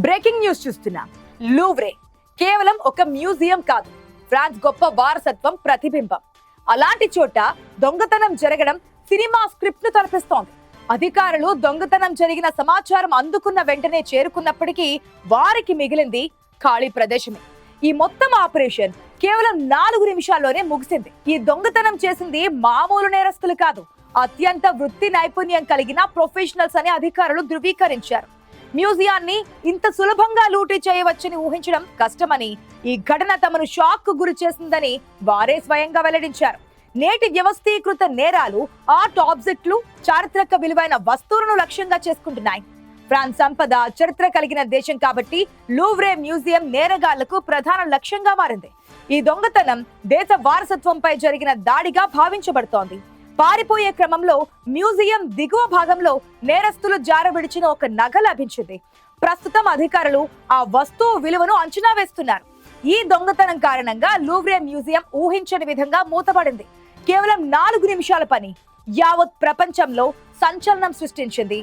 Breaking news చూస్తున్నాం. లూవ్రే కేవలం ఒక మ్యూజియం కాదు, ఫ్రాన్స్ గొప్ప వారసత్వం ప్రతిబింబం. అలాంటి చోట దొంగతనం జరగడం సినిమా స్క్రిప్ట్ ను తలపిస్తోంది. అధికారులు దొంగతనం జరిగిన సమాచారం అందుకున్న వెంటనే చేరుకున్నప్పటికీ వారికి మిగిలింది ఖాళీ ప్రదేశమే. ఈ మొత్తం ఆపరేషన్ కేవలం 4 నిమిషాల్లోనే ముగిసింది. ఈ దొంగతనం చేసింది మామూలు నేరస్తులు కాదు, అత్యంత వృత్తి నైపుణ్యం కలిగిన ప్రొఫెషనల్స్ అని అధికారులు ధృవీకరించారు. మ్యూజియాన్ని ఇంత సులభంగా లూటీ చేయవచ్చని ఊహించడం కష్టమని, ఈ ఘటన తమను షాక్ కు గురి చేసిందని వారే స్వయంగా వెల్లడించారు. నేటి వ్యవస్థీకృత నేరాలు ఆర్ట్ ఆబ్జెక్టులు, చారిత్రక విలువైన వస్తువులను లక్ష్యంగా చేసుకుంటున్నాయి. ఫ్రాన్స్ సంపద, చరిత్ర కలిగిన దేశం కాబట్టి లూవ్రే మ్యూజియం నేరగాళ్లకు ప్రధాన లక్ష్యంగా మారింది. ఈ దొంగతనం దేశ వారసత్వంపై జరిగిన దాడిగా భావించబడుతోంది. పారిపోయే క్రమంలో మ్యూజియం దిగువ భాగంలో నేరస్తులు జారవిడిచిన ఒక నగ లభించింది. ప్రస్తుతం అధికారులు ఆ వస్తువు విలువను అంచనా వేస్తున్నారు. ఈ దొంగతనం కారణంగా లూవ్రే మ్యూజియం ఊహించని విధంగా మూతపడింది. కేవలం 4 నిమిషాల పని యావత్ ప్రపంచంలో సంచలనం సృష్టించింది.